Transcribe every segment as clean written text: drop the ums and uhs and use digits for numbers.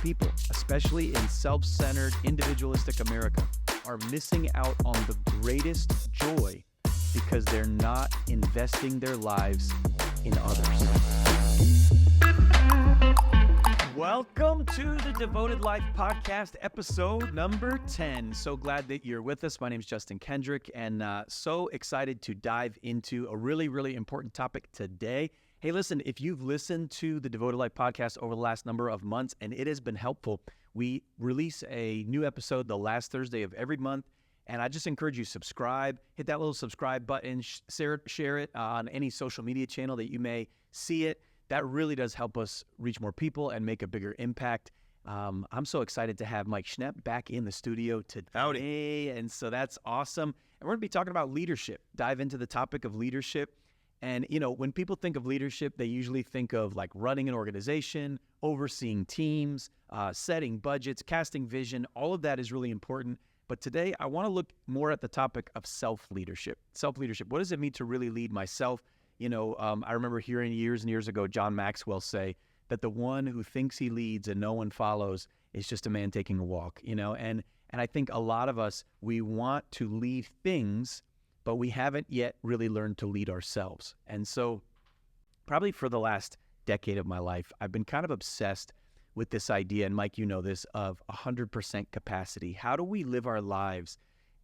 people, especially in self-centered, individualistic America, are missing out on the greatest joy because they're not investing their lives in others. Welcome to the Devoted Life Podcast, episode number 10. So glad that you're with us. My name is Justin Kendrick, and so excited to dive into a really, really important topic today. Hey, listen, if you've listened to the Devoted Life Podcast over the last number of months, and it has been helpful, we release a new episode the last Thursday of every month, and I just encourage you, subscribe, hit that little subscribe button, share it on any social media channel that you may see it. That really does help us reach more people and make a bigger impact. I'm so excited to have Mike Schnepp back in the studio today. Howdy. And so that's awesome. And we're going to be talking about leadership, dive into the topic of leadership. And, you know, when people think of leadership, they usually think of like running an organization, overseeing teams, setting budgets, casting vision. All of that is really important. But today I want to look more at the topic of self-leadership. Self-leadership, what does it mean to really lead myself? You know, I remember hearing years and years ago John Maxwell say that the one who thinks he leads and no one follows is just a man taking a walk, you know, and I think a lot of us, we want to lead things, but we haven't yet really learned to lead ourselves. And so probably for the last decade of my life, I've been kind of obsessed with this idea, and Mike, you know this, of 100% capacity. How do we live our lives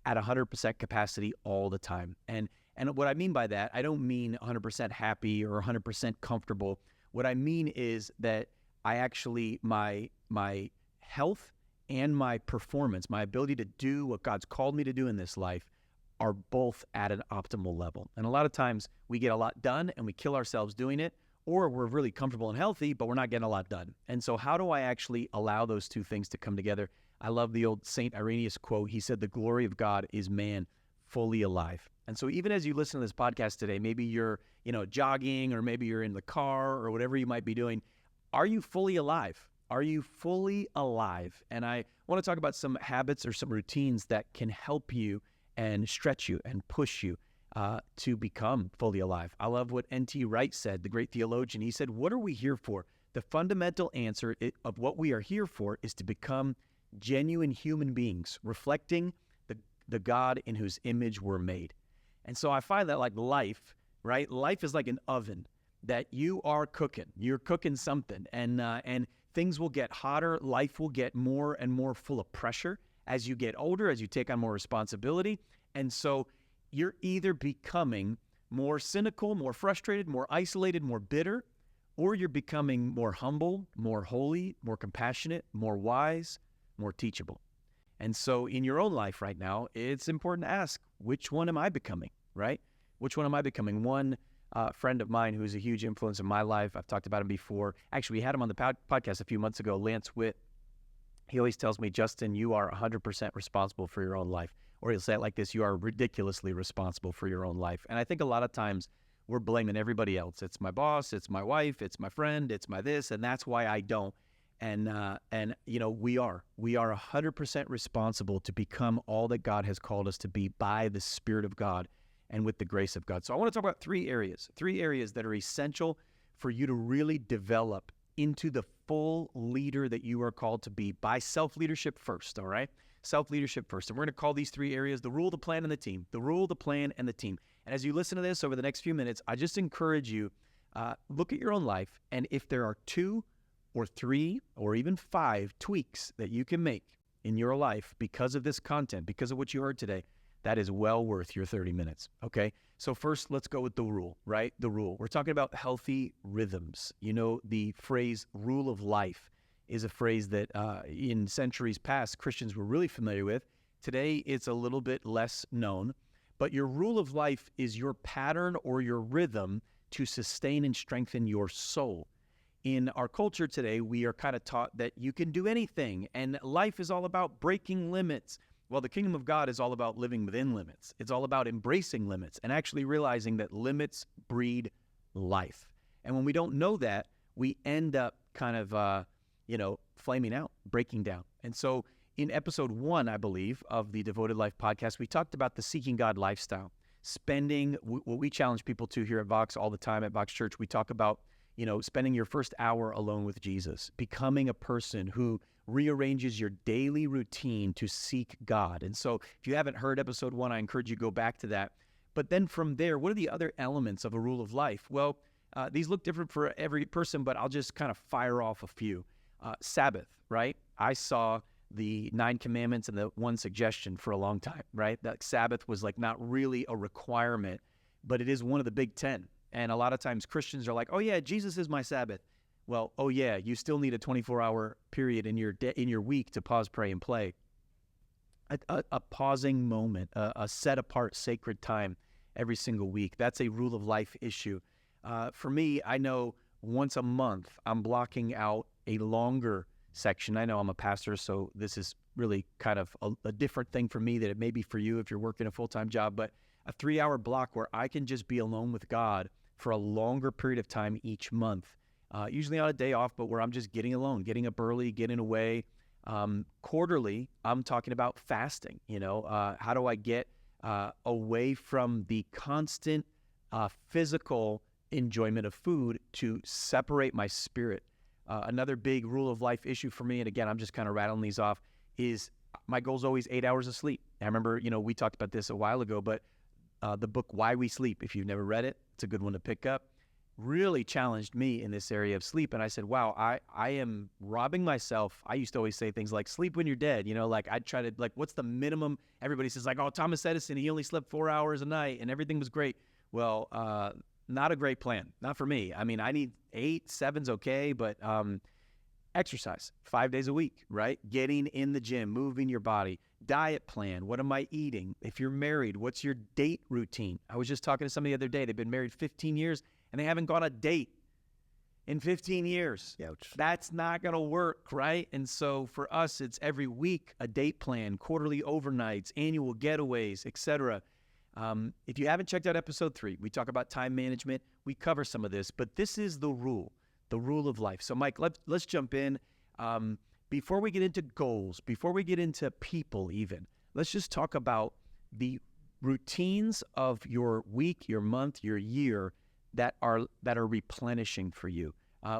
at 100% capacity all the time? And what I mean by that, I don't mean 100% happy or 100% comfortable. What I mean is that I actually, my health and my performance, my ability to do what God's called me to do in this life are both at an optimal level. And a lot of times we get a lot done and we kill ourselves doing it, or we're really comfortable and healthy, but we're not getting a lot done. And so how do I actually allow those two things to come together? I love the old Saint Irenaeus quote. He said, "The glory of God is man fully alive." And so even as you listen to this podcast today, maybe you're, you know, jogging, or maybe you're in the car or whatever you might be doing. Are you fully alive? Are you fully alive? And I want to talk about some habits or some routines that can help you and stretch you and push you to become fully alive. I love what N.T. Wright said, the great theologian. He said, what are we here for? The fundamental answer of what we are here for is to become genuine human beings, reflecting the God in whose image we're made. And so I find that like life, right? Life is like an oven that you are cooking. You're cooking something, and things will get hotter. Life will get more and more full of pressure as you get older, as you take on more responsibility. And so you're either becoming more cynical, more frustrated, more isolated, more bitter, or you're becoming more humble, more holy, more compassionate, more wise, more teachable. And so in your own life right now, it's important to ask, which one am I becoming, right? Which one am I becoming? One friend of mine who's a huge influence in my life, I've talked about him before. Actually, we had him on the podcast a few months ago, Lance Witt. He always tells me, Justin, you are 100% responsible for your own life. Or he'll say it like this, you are ridiculously responsible for your own life. And I think a lot of times we're blaming everybody else. It's my boss, it's my wife, it's my friend, it's my this, and that's why I don't. And you know, we are 100% responsible to become all that God has called us to be by the Spirit of God and with the grace of God. So I want to talk about three areas that are essential for you to really develop into the full leader that you are called to be by self-leadership first, all right? Self-leadership first. And we're going to call these three areas the rule, the plan, and the team. The rule, the plan, and the team. And as you listen to this over the next few minutes, I just encourage you, look at your own life, and if there are 2 or 3 or even 5 tweaks that you can make in your life because of this content, because of what you heard today, that is well worth your 30 minutes, okay? So first, let's go with the rule, right? The rule. We're talking about healthy rhythms. You know, the phrase rule of life is a phrase that in centuries past, Christians were really familiar with. Today, it's a little bit less known, but your rule of life is your pattern or your rhythm to sustain and strengthen your soul. In our culture today, we are kind of taught that you can do anything, and life is all about breaking limits. Well, the kingdom of God is all about living within limits. It's all about embracing limits and actually realizing that limits breed life. And when we don't know that, we end up kind of, flaming out, breaking down. And so in episode 1, I believe, of the Devoted Life podcast, we talked about the seeking God lifestyle, spending what we challenge people to here at Vox all the time at Vox Church. We talk about spending your first hour alone with Jesus, becoming a person who rearranges your daily routine to seek God. And so if you haven't heard episode 1, I encourage you to go back to that. But then from there, what are the other elements of a rule of life? Well, these look different for every person, but I'll just kind of fire off a few. Sabbath, right? I saw the 9 commandments and the 1 suggestion for a long time, right? That Sabbath was like not really a requirement, but it is one of the big 10. And a lot of times Christians are like, oh yeah, Jesus is my Sabbath. Well, oh yeah, you still need a 24-hour period in your week to pause, pray, and play. A pausing moment, a set-apart sacred time every single week. That's a rule of life issue. For me, I know once a month I'm blocking out a longer section. I know I'm a pastor, so this is really kind of a different thing for me than it may be for you if you're working a full-time job, but a 3-hour block where I can just be alone with God for a longer period of time each month, usually on a day off, but where I'm just getting alone, getting up early, getting away. Quarterly, I'm talking about fasting. How do I get away from the constant physical enjoyment of food to separate my spirit? Another big rule of life issue for me, and again, I'm just kind of rattling these off, is my goal is always 8 hours of sleep. I remember, we talked about this a while ago, but the book Why We Sleep, if you've never read it, it's a good one to pick up, really challenged me in this area of sleep. And I said, wow, I am robbing myself. I used to always say things like, sleep when you're dead. I'd try to, what's the minimum? Everybody says oh, Thomas Edison, he only slept 4 hours a night and everything was great. Well, not a great plan. Not for me. I mean, I need 8, 7's okay, but exercise 5 days a week, right? Getting in the gym, moving your body, diet plan. What am I eating? If you're married, what's your date routine? I was just talking to somebody the other day. They've been married 15 years and they haven't gone on a date in 15 years. Ouch. That's not going to work, right? And so for us, it's every week a date plan, quarterly overnights, annual getaways, etc. If you haven't checked out episode 3, we talk about time management. We cover some of this, but this is the rule of life. So Mike, let's jump in. Before we get into goals, before we get into people even, let's just talk about the routines of your week, your month, your year that are replenishing for you.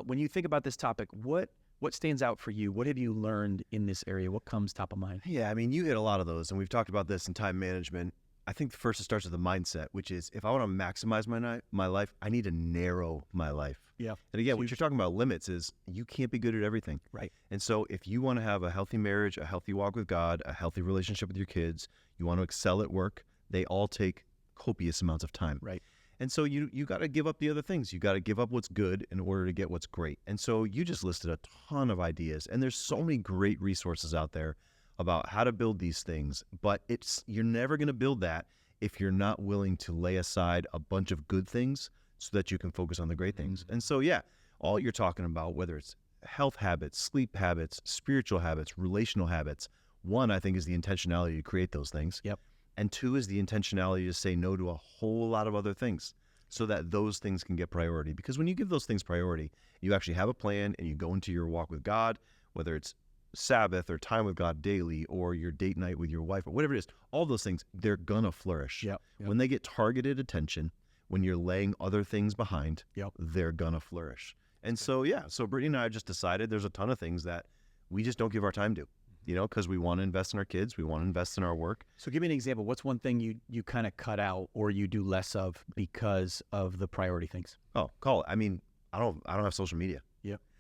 When you think about this topic, what stands out for you? What have you learned in this area? What comes top of mind? Yeah, I mean, you hit a lot of those, and we've talked about this in time management. I think first it starts with the mindset, which is if I want to maximize my life, I need to narrow my life. Yeah. And again, what you're talking about limits is you can't be good at everything. Right. And so if you want to have a healthy marriage, a healthy walk with God, a healthy relationship with your kids, you want to excel at work, they all take copious amounts of time. Right. And so you got to give up the other things. You got to give up what's good in order to get what's great. And so you just listed a ton of ideas, and there's so many great resources out there about how to build these things, but you're never going to build that if you're not willing to lay aside a bunch of good things so that you can focus on the great things. And so, yeah, all you're talking about, whether it's health habits, sleep habits, spiritual habits, relational habits, 1, I think, is the intentionality to create those things. Yep. And 2 is the intentionality to say no to a whole lot of other things so that those things can get priority. Because when you give those things priority, you actually have a plan and you go into your walk with God, whether it's Sabbath or time with God daily or your date night with your wife or whatever it is, all those things, they're going to flourish. Yep. When they get targeted attention, when you're laying other things behind, Yep. they're going to flourish. And so, yeah, so Brittany and I just decided there's a ton of things that we just don't give our time to. Because we want to invest in our kids, we want to invest in our work. So give me an example. What's one thing you kind of cut out or you do less of because of the priority things? Oh, call it. I mean, I don't have social media.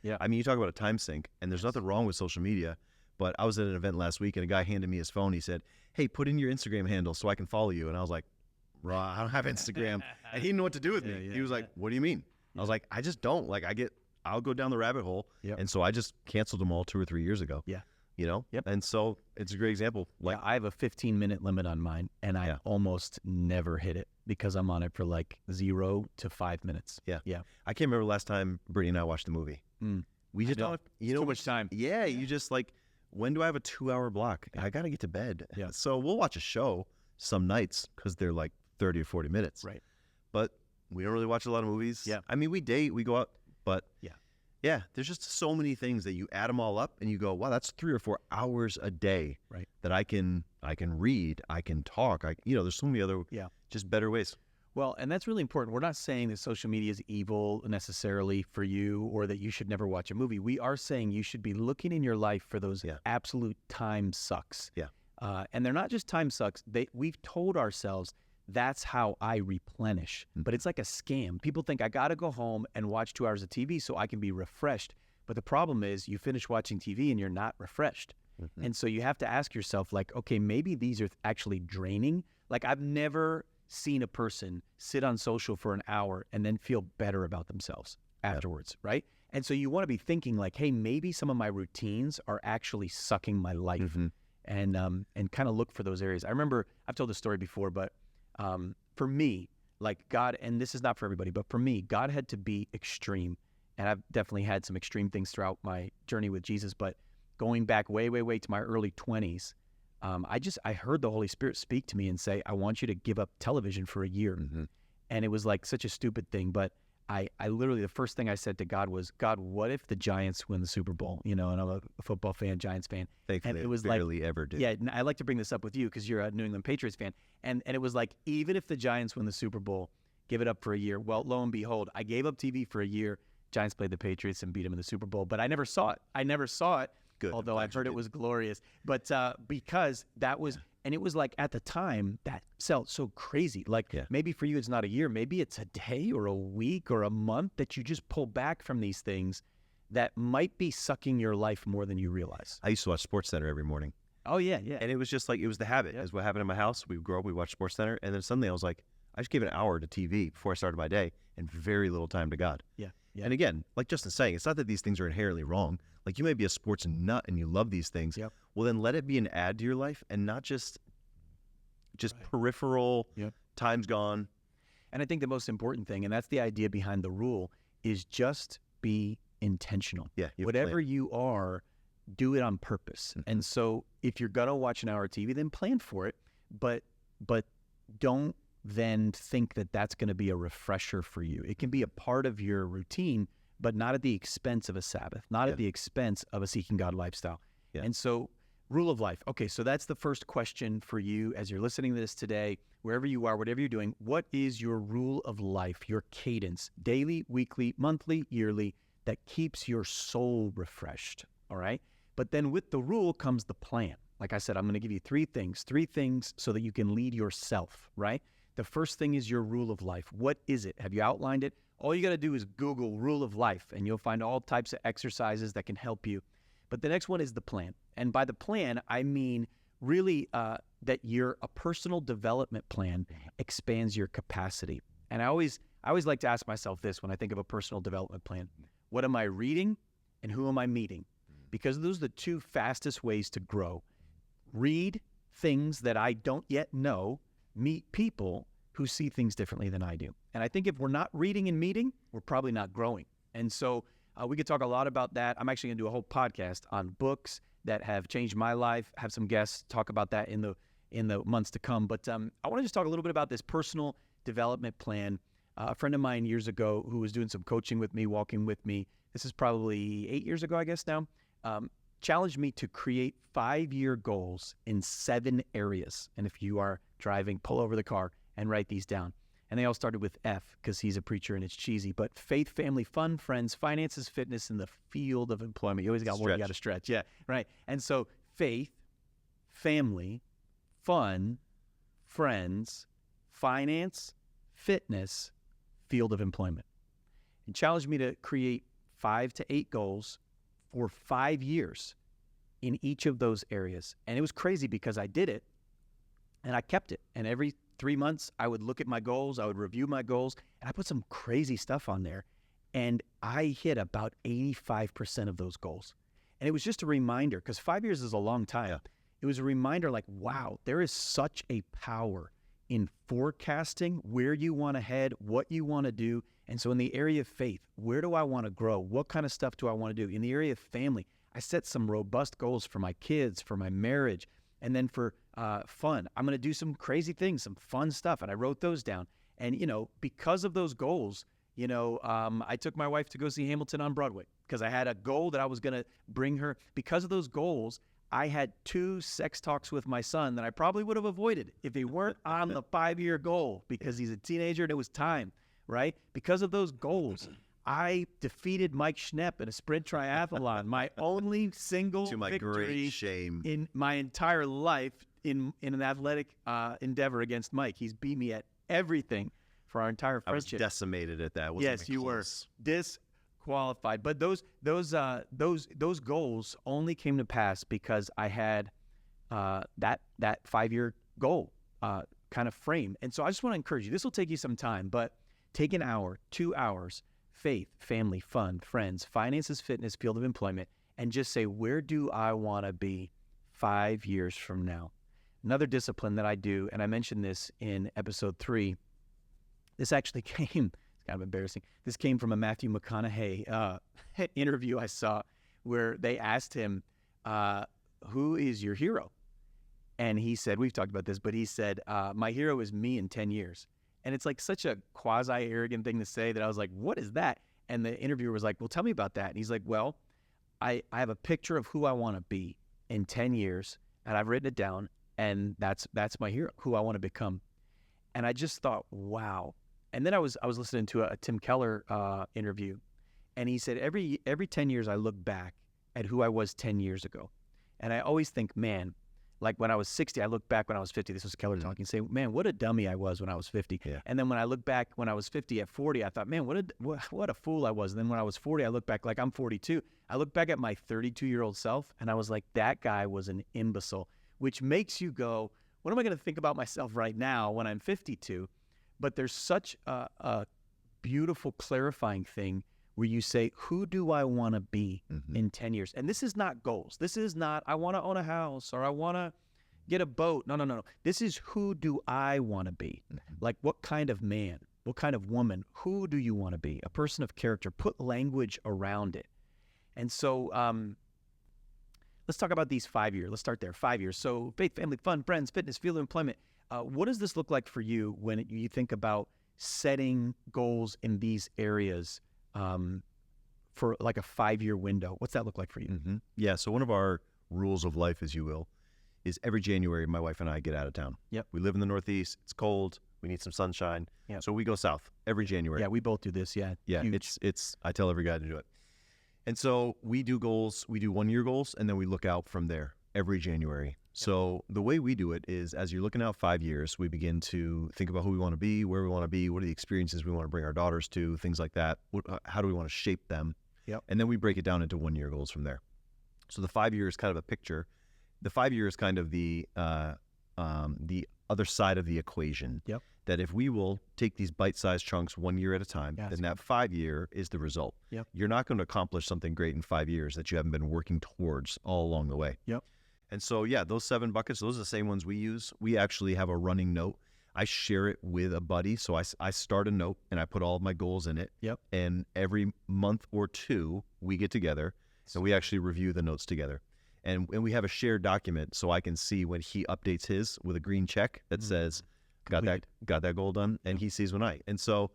Yeah. I mean, you talk about a time sink, and there's nothing wrong with social media, but I was at an event last week, and a guy handed me his phone. He said, hey, put in your Instagram handle so I can follow you. And I was like, bro, I don't have Instagram. And he didn't know what to do with me. He was like, what do you mean? I was like, I just don't. I'll go down the rabbit hole. Yep. And so I just canceled them all 2 or 3 years ago. Yeah. Yep. And so it's a great example. I have a 15-minute limit on mine, and I almost never hit it because I'm on it for 0 to 5 minutes. Yeah. Yeah. I can't remember last time Brittany and I watched a movie. We just don't have, too much time. Yeah. You just when do I have a 2-hour block? I got to get to bed. Yeah. So we'll watch a show some nights because they're 30 or 40 minutes. Right. But we don't really watch a lot of movies. Yeah. I mean, we date, we go out, but yeah, there's just so many things that you add them all up and you go, wow, that's 3 or 4 hours a day that I can read, I can talk. There's so many other just better ways. Well, and that's really important. We're not saying that social media is evil necessarily for you or that you should never watch a movie. We are saying you should be looking in your life for those absolute time sucks. Yeah. And they're not just time sucks. We've told ourselves that's how I replenish. But it's like a scam. People think I got to go home and watch 2 hours of TV so I can be refreshed. But the problem is you finish watching TV and you're not refreshed. And so you have to ask yourself, like, okay, maybe these are actually draining. Like, I've never seen a person sit on social for an hour and then feel better about themselves afterwards, right? And so you want to be thinking like, hey, maybe some of my routines are actually sucking my life, and kind of look for those areas. I remember, I've told this story before, but for me, like God, and this is not for everybody, but for me, God had to be extreme. And I've definitely had some extreme things throughout my journey with Jesus, but going back way to my early 20s, I heard the Holy Spirit speak to me and say, I want you to give up television for a year. And it was like such a stupid thing. But I literally, the first thing I said to God was, God, what if the Giants win the Super Bowl? You know, and I'm a football fan, Giants fan. Thankfully, and it was barely ever do. Yeah, I like to bring this up with you because you're a New England Patriots fan. And it was like, even if the Giants win the Super Bowl, give it up for a year. Well, lo and behold, I gave up TV for a year. Giants played the Patriots and beat them in the Super Bowl. But I never saw it. Good. Although I've heard it was glorious. But because that was, and it was like at the time that felt so crazy. Like maybe for you it's not a year, maybe it's a day or a week or a month that you just pull back from these things that might be sucking your life more than you realize. I used to watch SportsCenter every morning. Oh, yeah. And it was just like, it was the habit. As what happened in my house, we would grow up, we watched SportsCenter, and then suddenly I was like, I just gave an hour to TV before I started my day and very little time to God. Yeah. And again, like Justin's saying, it's not that these things are inherently wrong. Like you may be a sports nut and you love these things. Well, then let it be an add to your life and not just peripheral, time's gone. And I think the most important thing, and that's the idea behind the rule, is just be intentional. Whatever you are, do it on purpose. And so if you're going to watch an hour of TV, then plan for it. But don't then think that that's going to be a refresher for you. It can be a part of your routine, but not at the expense of a Sabbath, not at the expense of a seeking God lifestyle. And so rule of life. Okay, so that's the first question for you as you're listening to this today, wherever you are, whatever you're doing. What is your rule of life, your cadence, daily, weekly, monthly, yearly, that keeps your soul refreshed? All right. But then with the rule comes the plan. Like I said, I'm going to give you three things so that you can lead yourself, right? The first thing is your rule of life. What is it? Have you outlined it? All you got to do is Google rule of life, and you'll find all types of exercises that can help you. But the next one is the plan. And by the plan, I mean really that a personal development plan expands your capacity. And I always like to ask myself this when I think of a personal development plan. What am I reading and who am I meeting? Because those are the two fastest ways to grow. Read things that I don't yet know, meet people who see things differently than I do. And I think if we're not reading and meeting, we're probably not growing. And so we could talk a lot about that. I'm actually going to do a whole podcast on books that have changed my life, have some guests talk about that in the months to come. But I want to just talk a little bit about this personal development plan. A friend of mine years ago who was doing some coaching with me, walking with me, this is probably 8 years ago, I guess now, challenged me to create 5-year goals in 7 areas. And if you are driving, pull over the car and write these down. And they all started with F because he's a preacher and it's cheesy. But faith, family, fun, friends, finances, fitness, and the field of employment. You always got one you got to stretch. Yeah, right. And so faith, family, fun, friends, finance, fitness, field of employment. He challenged me to create 5 to 8 goals for 5 years in each of those areas. And it was crazy because I did it and I kept it. And every 3 months, I would look at my goals, I would review my goals, and I put some crazy stuff on there. And I hit about 85% of those goals. And it was just a reminder, because 5 years is a long time. It was a reminder like, wow, there is such a power in forecasting where you want to head, what you want to do. And so in the area of faith, where do I want to grow? What kind of stuff do I want to do? In the area of family, I set some robust goals for my kids, for my marriage, and then for fun. I'm going to do some crazy things, some fun stuff. And I wrote those down. And, because of those goals, I took my wife to go see Hamilton on Broadway because I had a goal that I was going to bring her. Because of those goals, I had 2 sex talks with my son that I probably would have avoided if they weren't on the 5-year goal, because he's a teenager and it was time, right? Because of those goals, I defeated Mike Schnepp in a sprint triathlon, my only single To my victory great shame. in my entire life in an athletic endeavor against Mike. He's beat me at everything for our entire I was friendship. decimated at that. Wasn't Yes, even you were close. disqualified. But those goals only came to pass because I had that 5-year goal kind of frame. And so I just want to encourage you. This will take you some time, but take an hour, 2 hours, faith, family, fun, friends, finances, fitness, field of employment, and just say, where do I want to be 5 years from now? Another discipline that I do, and I mentioned this in episode 3, this actually came, it's kind of embarrassing, this came from a Matthew McConaughey interview I saw where they asked him, who is your hero? And he said, we've talked about this, but he said, my hero is me in 10 years. And it's like such a quasi-arrogant thing to say that I was like, what is that? And the interviewer was like, well, tell me about that. And he's like, well, I have a picture of who I want to be in 10 years, and I've written it down, and that's my hero, who I want to become. And I just thought, wow. And then I was listening to a Tim Keller interview, and he said, every 10 years I look back at who I was 10 years ago. And I always think, man, like when I was 60, I look back when I was 50. This was Keller talking, say, man, what a dummy I was when I was 50. Yeah. And then when I look back when I was 50 at 40, I thought, man, what a fool I was. And then when I was 40, I look back like I'm 42. I look back at my 32-year-old self, and I was like, that guy was an imbecile, which makes you go, what am I going to think about myself right now when I'm 52? But there's such a beautiful clarifying thing where you say, who do I want to be in 10 years? And this is not goals. This is not, I want to own a house or I want to get a boat. No. This is, who do I want to be? Like, what kind of man, what kind of woman, who do you want to be? A person of character. Put language around it. And so let's talk about these 5 years. Let's start there. 5 years. So faith, family, fun, friends, fitness, field of employment. What does this look like for you when you think about setting goals in these areas for like a 5-year window? What's that look like for you? Yeah. So one of our rules of life, as you will, is every January, my wife and I get out of town. Yep. We live in the Northeast. It's cold. We need some sunshine. Yep. So we go south every January. Yeah, we both do this. Yeah. Yeah. Huge. It's, I tell every guy to do it. And so we do goals, we do 1-year goals, and then we look out from there every January. So the way we do it is, as you're looking out 5 years, we begin to think about who we want to be, where we want to be, what are the experiences we want to bring our daughters to, things like that. How do we want to shape them? Yep. And then we break it down into 1-year goals from there. So the 5 year is kind of a picture. The 5 year is kind of the other side of the equation. Yep. That if we will take these bite-sized chunks 1 year at a time, then that 5 year is the result. Yep. You're not going to accomplish something great in 5 years that you haven't been working towards all along the way. Yep. And so, yeah, those 7 buckets, those are the same ones we use. We actually have a running note. I share it with a buddy. So I start a note and I put all of my goals in it. Yep. And every month or two, we get together and we actually review the notes together. And we have a shared document so I can see when he updates his with a green check that says, got that goal done, and he sees when I. And so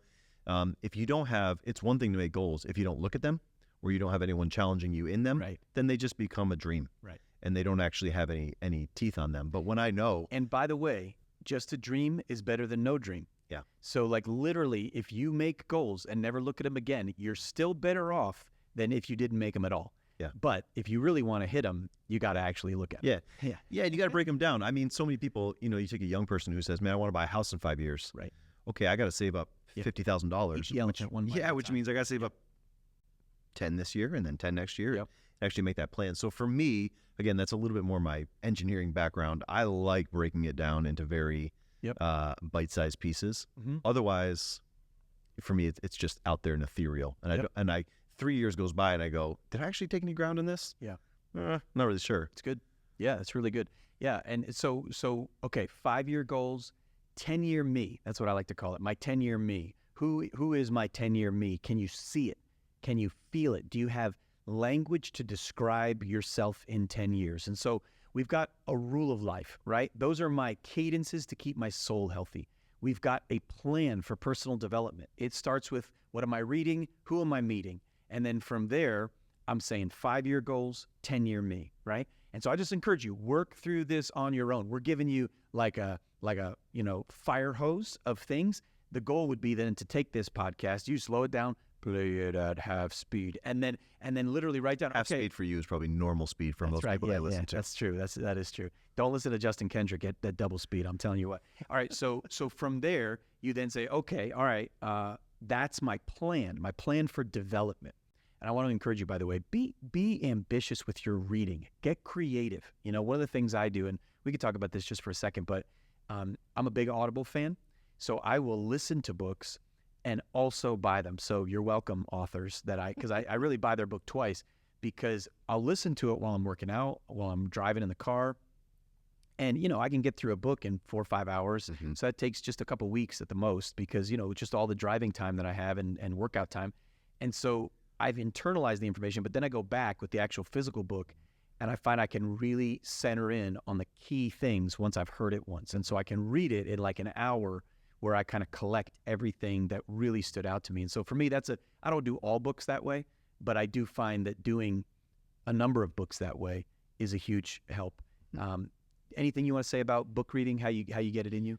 if you don't have, it's one thing to make goals. If you don't look at them or you don't have anyone challenging you in them, then they just become a dream. Right. And they don't actually have any teeth on them. But when I know. And by the way, just a dream is better than no dream. Yeah. So like literally, if you make goals and never look at them again, you're still better off than if you didn't make them at all. Yeah. But if you really want to hit them, you got to actually look at them. Yeah. And you got to break them down. I mean, so many people, you take a young person who says, man, I want to buy a house in 5 years. Right. Okay, I got to save up $50,000. Which means I got to save up 10 this year and then 10 next year. Yep. Actually make that plan. So for me, again, that's a little bit more my engineering background. I like breaking it down into very bite-sized pieces. Otherwise, for me, it's just out there and ethereal. And I 3 years goes by and I go, did I actually take any ground in this? Yeah. Not really sure. It's good. Yeah, it's really good. Yeah, and so okay, 5-year goals, 10-year me. That's what I like to call it. My 10-year me. Who is my 10-year me? Can you see it? Can you feel it? Do you have language to describe yourself in 10 years? And so we've got a rule of life, right? Those are my cadences to keep my soul healthy. We've got a plan for personal development. It starts with, what am I reading? Who am I meeting? And then from there, I'm saying 5-year goals, 10-year me, right? And so I just encourage you, work through this on your own. We're giving you like a fire hose of things. The goal would be then to take this podcast, you slow it down, play it at half speed, and then literally write down Half speed for you is probably normal speed for most people that listen to. That's true. That is true. Don't listen to Justin Kendrick at double speed. I'm telling you what. All right. So from there, you then say, okay, all right, that's my plan for development. And I want to encourage you, by the way, be ambitious with your reading. Get creative. One of the things I do, and we could talk about this just for a second, but I'm a big Audible fan. So I will listen to books and also buy them. So you're welcome, authors, because I really buy their book twice, because I'll listen to it while I'm working out, while I'm driving in the car. And, I can get through a book in 4 or 5 hours. Mm-hmm. So that takes just a couple weeks at the most, because, just all the driving time that I have and workout time. And so I've internalized the information, but then I go back with the actual physical book and I find I can really center in on the key things once I've heard it once. And so I can read it in like an hour where I kind of collect everything that really stood out to me. And so for me, I don't do all books that way, but I do find that doing a number of books that way is a huge help. Anything you want to say about book reading, how you get it in you?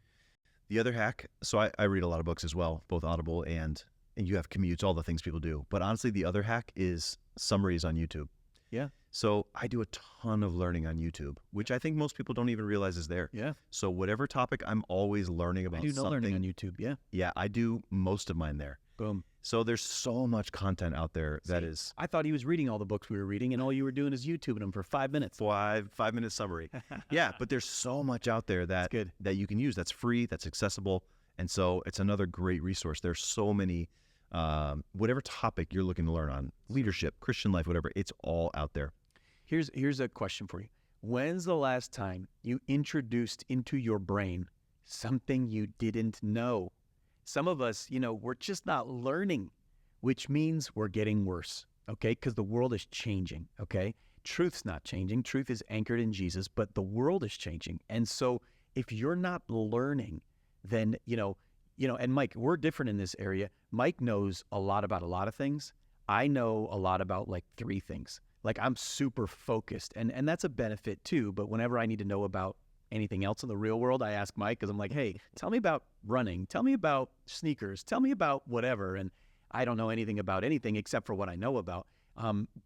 The other hack, so I read a lot of books as well, both Audible and you have commutes, all the things people do. But honestly, the other hack is summaries on YouTube. Yeah. So I do a ton of learning on YouTube, which I think most people don't even realize is there. Yeah. So whatever topic, I'm always learning about I do something. learning on YouTube, yeah. Yeah, I do most of mine there. Boom. So there's so much content out there that is... I thought he was reading all the books we were reading, and all you were doing is YouTubing them for 5 minutes. 5-minute summary. Yeah, but there's so much out there that you can use. That's free, that's accessible. And so it's another great resource. There's so many... whatever topic you're looking to learn on, leadership, Christian life, whatever, it's all out there. Here's a question for you. When's the last time you introduced into your brain something you didn't know? Some of us, we're just not learning, which means we're getting worse, okay? Because the world is changing, okay? Truth's not changing. Truth is anchored in Jesus, but the world is changing. And so if you're not learning, then, and Mike, we're different in this area. Mike knows a lot about a lot of things. I know a lot about like 3 things. Like I'm super focused and that's a benefit too. But whenever I need to know about anything else in the real world, I ask Mike, because I'm like, hey, tell me about running. Tell me about sneakers. Tell me about whatever. And I don't know anything about anything except for what I know about.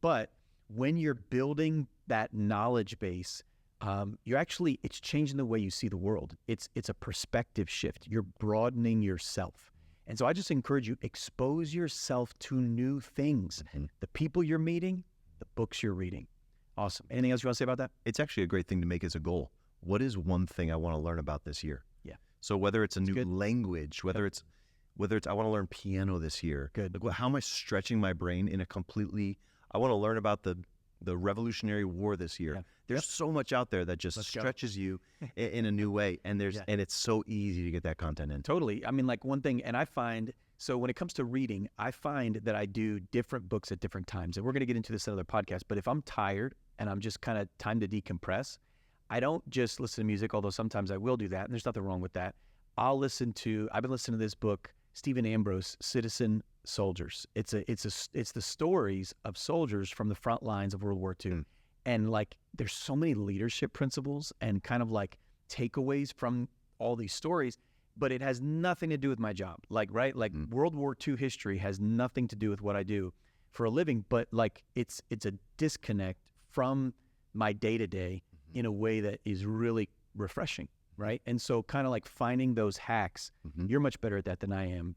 But when you're building that knowledge base, it's changing the way you see the world. It's a perspective shift. You're broadening yourself. And so I just encourage you, expose yourself to new things. Mm-hmm. The people you're meeting, the books you're reading. Awesome. Anything else you want to say about that? It's actually a great thing to make as a goal. What is one thing I want to learn about this year? Yeah. So whether it's a new language, whether it's I want to learn piano this year. Good. Like, how am I stretching my brain in a completely, I want to learn about the Revolutionary War this year. Yeah. There's so much out there that just stretches you in a new way. And and it's so easy to get that content in. Totally. I mean, like one thing, and I find, so when it comes to reading, I find that I do different books at different times. And we're going to get into this in another podcast, but if I'm tired and I'm just kind of time to decompress, I don't just listen to music, although sometimes I will do that. And there's nothing wrong with that. I've been listening to this book, Stephen Ambrose, Citizen Soldiers. It's the stories of soldiers from the front lines of World War II. Mm. And like, there's so many leadership principles and kind of like takeaways from all these stories, but it has nothing to do with my job. Like, right? Like World War II history has nothing to do with what I do for a living, but like it's a disconnect from my day-to-day in a way that is really refreshing. Right. And so kind of like finding those hacks, you're much better at that than I am.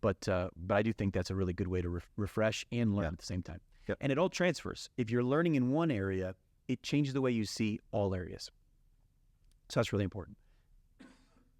But I do think that's a really good way to refresh and learn at the same time. Yep. And it all transfers. If you're learning in one area, it changes the way you see all areas. So that's really important.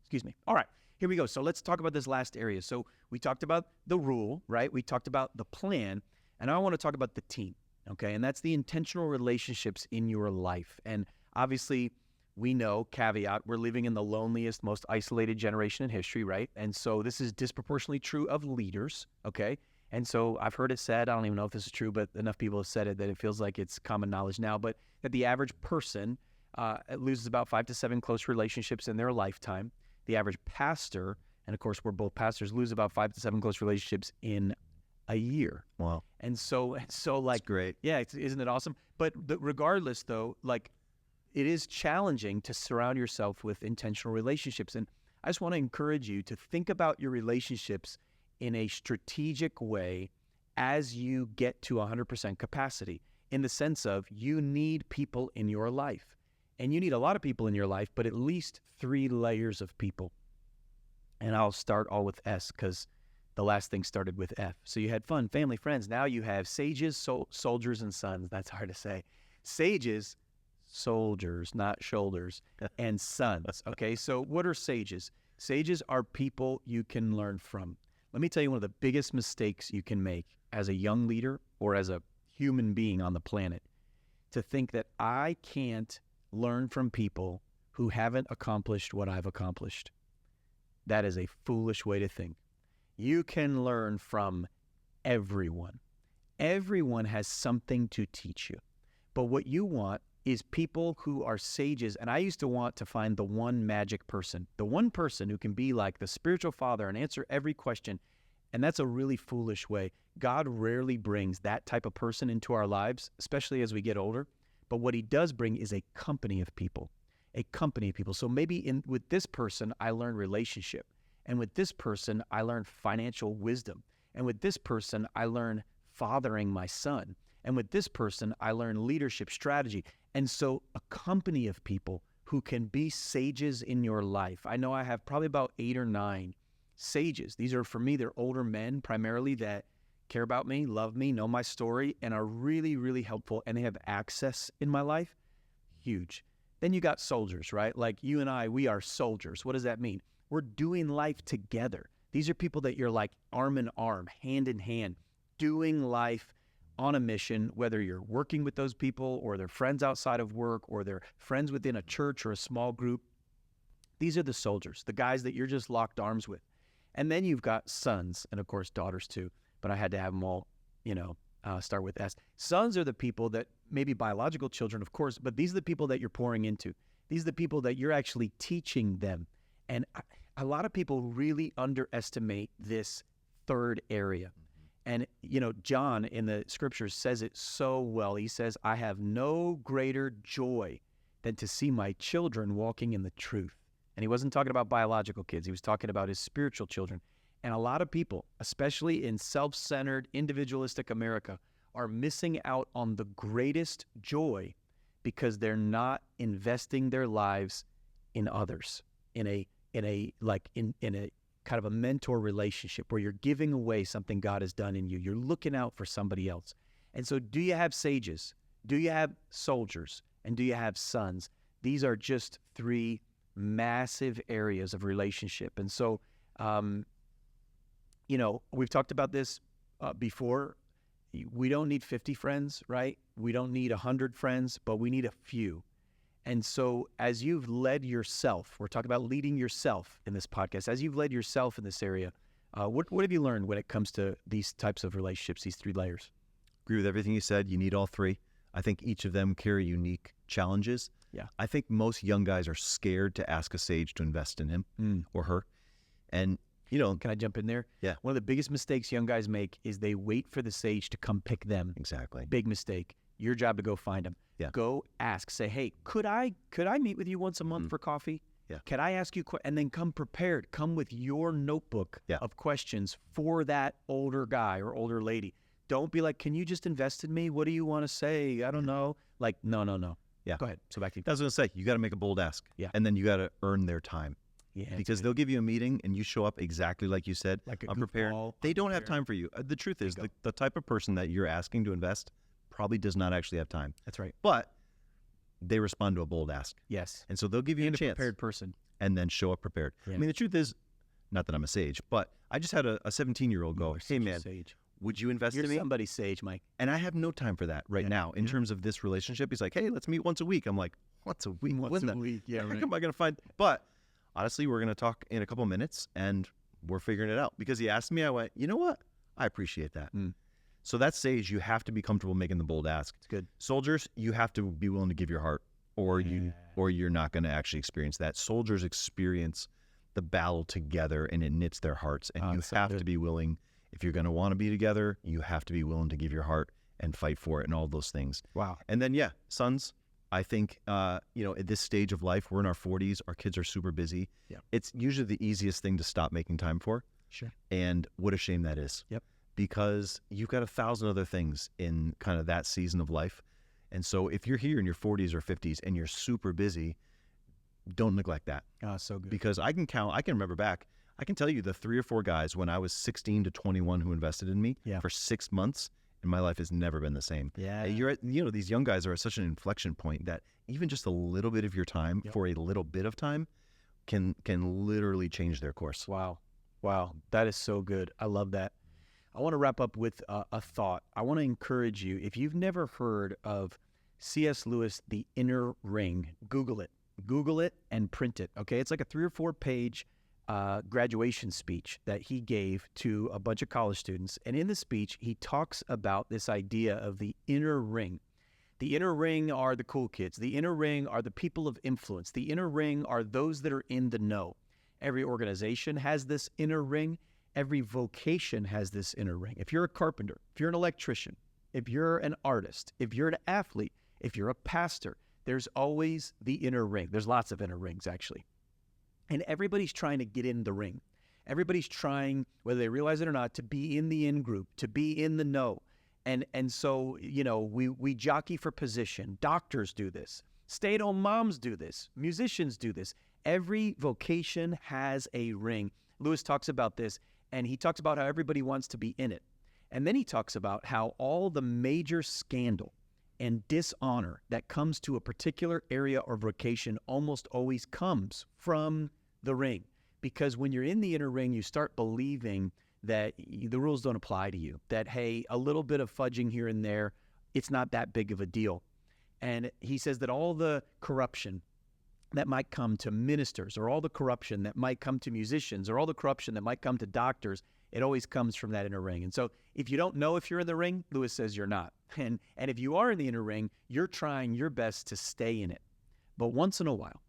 Excuse me. All right, here we go. So let's talk about this last area. So we talked about the rule, right? We talked about the plan. And I want to talk about the team. Okay. And that's the intentional relationships in your life. And obviously, we know, caveat, we're living in the loneliest, most isolated generation in history, right? And so this is disproportionately true of leaders, okay? And so I've heard it said, I don't even know if this is true, but enough people have said it that it feels like it's common knowledge now, but that the average person loses about 5 to 7 close relationships in their lifetime. The average pastor, and of course we're both pastors, lose about 5 to 7 close relationships in a year. Wow. And so like, That's great. yeah, isn't it awesome? But regardless, though, like, it is challenging to surround yourself with intentional relationships. And I just want to encourage you to think about your relationships in a strategic way as you get to 100% capacity, in the sense of you need people in your life. And you need a lot of people in your life, but at least 3 layers of people. And I'll start all with S, because the last thing started with F. So you had fun, family, friends. Now you have sages, soldiers, and sons. That's hard to say. Sages, soldiers, not shoulders, and sons. Okay, so what are sages? Sages are people you can learn from. Let me tell you one of the biggest mistakes you can make as a young leader or as a human being on the planet, to think that I can't learn from people who haven't accomplished what I've accomplished. That is a foolish way to think. You can learn from everyone. Everyone has something to teach you. But what you want is people who are sages. And I used to want to find the one magic person, the one person who can be like the spiritual father and answer every question. And that's a really foolish way. God rarely brings that type of person into our lives, especially as we get older. But what he does bring is a company of people, a company of people. So maybe with this person, I learn relationship. And with this person, I learn financial wisdom. And with this person, I learn fathering my son. And with this person, I learn leadership strategy. And so a company of people who can be sages in your life. I know I have probably about 8 or 9 sages. These are, for me, they're older men primarily that care about me, love me, know my story, and are really, really helpful. And they have access in my life. Huge. Then you got soldiers, right? Like you and I, we are soldiers. What does that mean? We're doing life together. These are people that you're like arm in arm, hand in hand, doing life on a mission, whether you're working with those people or they're friends outside of work or they're friends within a church or a small group. These are the soldiers, the guys that you're just locked arms with. And then you've got sons and, of course, daughters too. But I had to have them all, start with S. Sons are the people that maybe biological children, of course, but these are the people that you're pouring into. These are the people that you're actually teaching them. And a lot of people really underestimate this third area. And, John in the scriptures says it so well. He says, I have no greater joy than to see my children walking in the truth. And he wasn't talking about biological kids. He was talking about his spiritual children. And a lot of people, especially in self-centered, individualistic America, are missing out on the greatest joy because they're not investing their lives in others, in a kind of a mentor relationship where you're giving away something God has done in you. You're looking out for somebody else. And so do you have sages? Do you have soldiers? And do you have sons? These are just 3 massive areas of relationship. And so, we've talked about this before. We don't need 50 friends, right? We don't need 100 friends, but we need a few. And so as you've led yourself, we're talking about leading yourself in this podcast, as you've led yourself in this area, what have you learned when it comes to these types of relationships, these 3 layers? Agree with everything you said. You need all 3. I think each of them carry unique challenges. Yeah. I think most young guys are scared to ask a sage to invest in him or her. And, Can I jump in there? Yeah. One of the biggest mistakes young guys make is they wait for the sage to come pick them. Exactly. Big mistake. Your job to go find them. Yeah. Go ask. Say, hey, could I meet with you once a month for coffee? Yeah. Can I ask you and then come prepared. Come with your notebook of questions for that older guy or older lady. Don't be like, can you just invest in me? What do you want to say? I don't know. Like, no. Yeah. Go ahead. So back to you. I was going to say, you got to make a bold ask. Yeah. And then you got to earn their time. Yeah. Because they'll give you a meeting and you show up exactly like you said, like a unprepared. goofball, They don't have time for you. The truth is, the type of person that you're asking to invest probably does not actually have time. That's right. But they respond to a bold ask. Yes. And so they'll give you a chance. Prepared person. And then show up prepared. Yeah. I mean, the truth is, not that I'm a sage, but I just had a 17-year-old go, hey, man, would you invest in me? You're somebody's sage, Mike. And I have no time for that right now in terms of this relationship. He's like, hey, let's meet once a week. I'm like, once a week? Once a week, yeah, right. How am I going to find? But honestly, we're going to talk in a couple minutes and we're figuring it out. Because he asked me, I went, you know what? I appreciate that. So that's sage. You have to be comfortable making the bold ask. It's good. Soldiers, you have to be willing to give your heart or you're not going to actually experience that. Soldiers experience the battle together and it knits their hearts. And you have to be willing, If you're going to want to be together, you have to be willing to give your heart and fight for it and all those things. Wow. And then, yeah, sons, I think, at this stage of life, we're in our 40s, our kids are super busy. Yeah. It's usually the easiest thing to stop making time for. Sure. And what a shame that is. Yep. Because you've got 1,000 other things in kind of that season of life. And so if you're here in your 40s or 50s and you're super busy, don't neglect that. Oh, so good. Because I can remember back, I can tell you the 3 or 4 guys when I was 16 to 21 who invested in me for 6 months, and my life has never been the same. Yeah. These young guys are at such an inflection point that even just a little bit of your time for a little bit of time can literally change their course. Wow. That is so good. I love that. I want to wrap up with a thought. I want to encourage you, if you've never heard of C.S. Lewis, The Inner Ring, Google it and print it. Okay. It's like a 3 or 4 page graduation speech that he gave to a bunch of college students. And in the speech, he talks about this idea of the inner ring. The inner ring are the cool kids. The inner ring are the people of influence. The inner ring are those that are in the know. Every organization has this inner ring. Every vocation has this inner ring. If you're a carpenter, if you're an electrician, if you're an artist, if you're an athlete, if you're a pastor, there's always the inner ring. There's lots of inner rings, actually. And everybody's trying to get in the ring. Everybody's trying, whether they realize it or not, to be in the in group, to be in the know. And so, we jockey for position. Doctors do this. Stay-at-home moms do this. Musicians do this. Every vocation has a ring. Lewis talks about this, and he talks about how everybody wants to be in it. And then he talks about how all the major scandal and dishonor that comes to a particular area or vocation almost always comes from the ring. Because when you're in the inner ring, you start believing that the rules don't apply to you, that, hey, a little bit of fudging here and there, it's not that big of a deal. And he says that all the corruption that might come to ministers, or all the corruption that might come to musicians, or all the corruption that might come to doctors, it always comes from that inner ring. And so if you don't know if you're in the ring, Lewis says you're not. And if you are in the inner ring, you're trying your best to stay in it. But once in a while,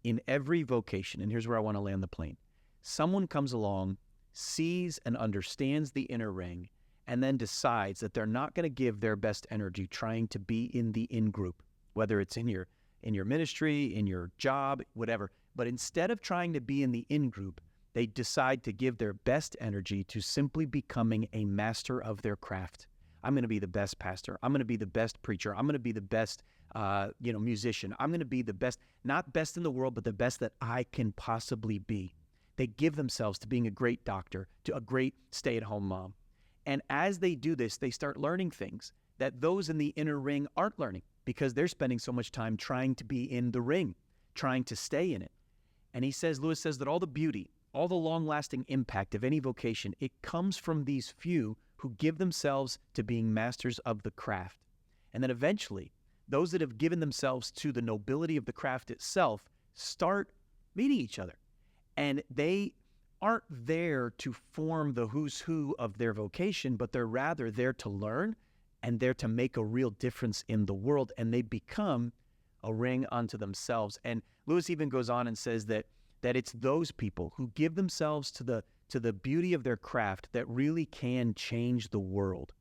in every vocation, and here's where I want to land the plane, someone comes along, sees and understands the inner ring, and then decides that they're not going to give their best energy trying to be in the in group, whether it's in your ministry, in your job, whatever. But instead of trying to be in the in group, they decide to give their best energy to simply becoming a master of their craft. I'm going to be the best pastor. I'm going to be the best preacher. I'm going to be the best, musician. I'm going to be the best, not best in the world, but the best that I can possibly be. They give themselves to being a great doctor, to a great stay-at-home mom. And as they do this, they start learning things that those in the inner ring aren't learning, because they're spending so much time trying to be in the ring, trying to stay in it. And Lewis says that all the beauty, all the long-lasting impact of any vocation, it comes from these few who give themselves to being masters of the craft. And then eventually, those that have given themselves to the nobility of the craft itself start meeting each other. And they aren't there to form the who's who of their vocation, but they're rather there to learn and there to make a real difference in the world. And they become a ring unto themselves. And Lewis even goes on and says that it's those people who give themselves to the beauty of their craft that really can change the world.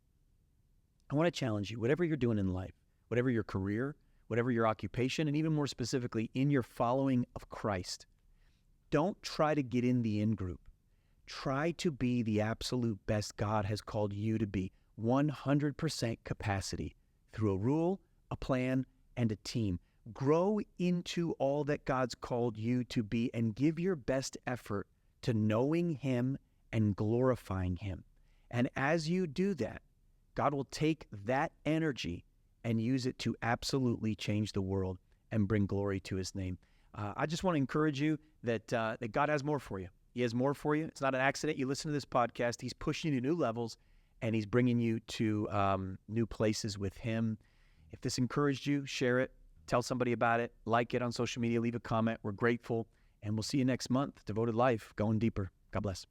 I want to challenge you, whatever you're doing in life, whatever your career, whatever your occupation, and even more specifically in your following of Christ, don't try to get in the in group. Try to be the absolute best God has called you to be, 100% capacity, through a rule, a plan, and a team. Grow into all that God's called you to be and give your best effort to knowing Him and glorifying Him. And as you do that, God will take that energy and use it to absolutely change the world and bring glory to His name. I just want to encourage you that God has more for you. He has more for you. It's not an accident you listen to this podcast. He's pushing you to new levels, and He's bringing you to new places with Him. If this encouraged you, share it. Tell somebody about it. Like it on social media. Leave a comment. We're grateful. And we'll see you next month. Devoted Life, going deeper. God bless.